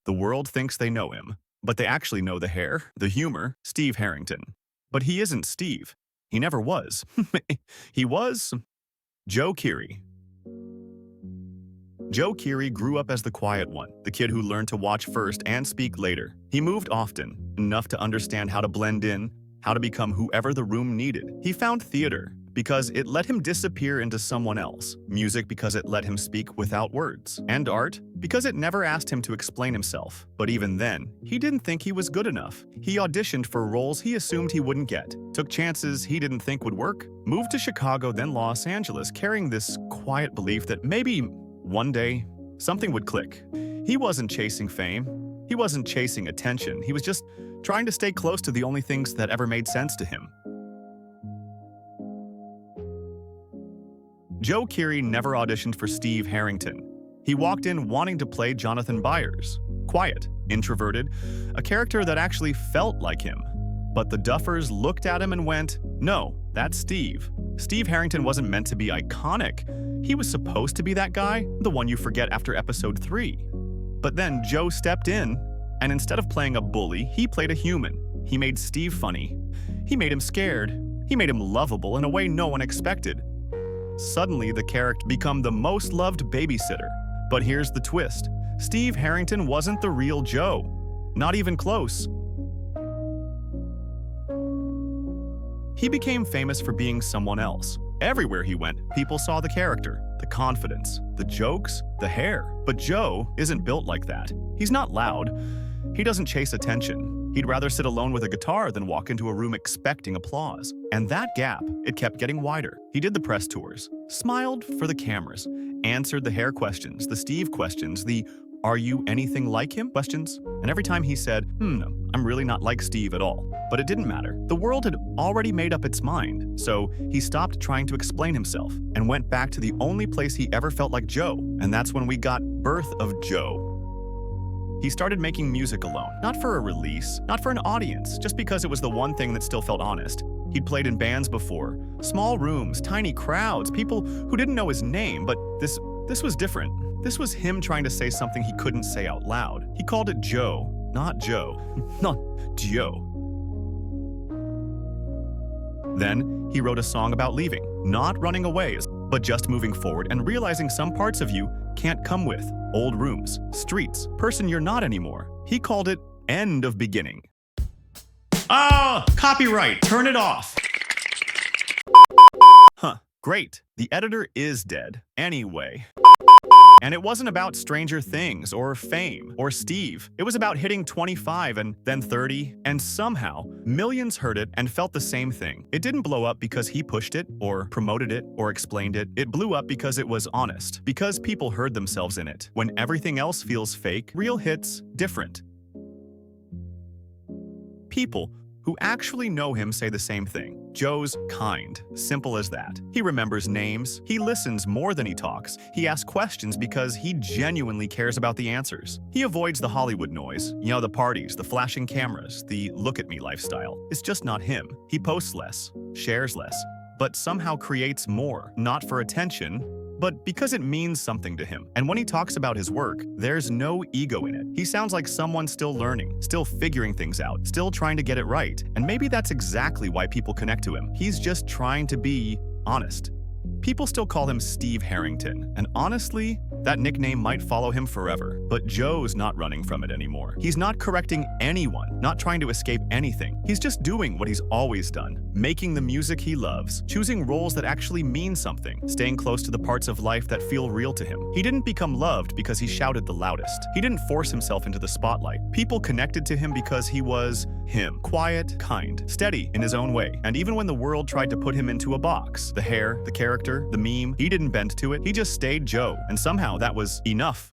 The world thinks they know him, but they actually know the hair, the humor, Steve Harrington. But he isn't Steve. He never was. He was Joe Keery. Joe Keery grew up as the quiet one, the kid who learned to watch first and speak later. He moved often, enough to understand how to blend in, how to become whoever the room needed. He found theater because it let him disappear into someone else, music because it let him speak without words, and art because it never asked him to explain himself. But even then, he didn't think he was good enough. He auditioned for roles he assumed he wouldn't get, took chances he didn't think would work, moved to Chicago, then Los Angeles, carrying this quiet belief that maybe one day something would click. He wasn't chasing fame. He wasn't chasing attention. He was just trying to stay close to the only things that ever made sense to him. Joe Keery never auditioned for Steve Harrington. He walked in wanting to play Jonathan Byers, quiet, introverted, a character that actually felt like him. But the Duffers looked at him and went, "No, that's Steve." Steve Harrington wasn't meant to be iconic. He was supposed to be that guy, the one you forget after episode 3. But then Joe stepped in, and instead of playing a bully, he played a human. He made Steve funny. He made him scared. He made him lovable in a way no one expected. Suddenly, the character became the most loved babysitter. But here's the twist. Steve Harrington wasn't the real Joe. Not even close. He became famous for being someone else. Everywhere he went, people saw the character, the confidence, the jokes, the hair. But Joe isn't built like that. He's not loud. He doesn't chase attention. He'd rather sit alone with a guitar than walk into a room expecting applause. And that gap, it kept getting wider. He did the press tours, smiled for the cameras, answered the hair questions, the Steve questions, the "Are you anything like him?" questions. And every time he said, "I'm really not like Steve at all." But it didn't matter. The world had already made up its mind. So he stopped trying to explain himself and went back to the only place he ever felt like Joe. And that's when we got Birth of Joe. He started making music alone, not for a release, not for an audience, just because it was the one thing that still felt honest. He'd played in bands before, small rooms, tiny crowds, people who didn't know his name, but this was different. This was him trying to say something he couldn't say out loud. He called it Joe, not Joe, not Joe. Then he wrote a song about leaving, not running away, but just moving forward and realizing some parts of you can't come with old rooms, streets, person you're not anymore. He called it End of Beginning. Ah, copyright, turn it off. Huh, great. The editor is dead. Anyway. And it wasn't about Stranger Things or fame or Steve. It was about hitting 25 and then 30, and somehow millions heard it and felt the same thing. It didn't blow up because he pushed it or promoted it or explained it. It blew up because it was honest, because people heard themselves in it. When everything else feels fake, real hits different. People who actually know him say the same thing. Joe's kind. Simple as that. He remembers names. He listens more than he talks. He asks questions because he genuinely cares about the answers. He avoids the Hollywood noise. You know, the parties, the flashing cameras, the look-at-me lifestyle. It's just not him. He posts less, shares less, but somehow creates more, not for attention, but because it means something to him. And when he talks about his work, there's no ego in it. He sounds like someone still learning, still figuring things out, still trying to get it right. And maybe that's exactly why people connect to him. He's just trying to be honest. People still call him Steve Harrington, and honestly, that nickname might follow him forever. But Joe's not running from it anymore. He's not correcting anyone, not trying to escape anything. He's just doing what he's always done, making the music he loves, choosing roles that actually mean something, staying close to the parts of life that feel real to him. He didn't become loved because he shouted the loudest. He didn't force himself into the spotlight. People connected to him because he was him. Quiet, kind, steady in his own way. And even when the world tried to put him into a box, the hair, the character, the meme, he didn't bend to it. He just stayed Joe. And somehow that was enough.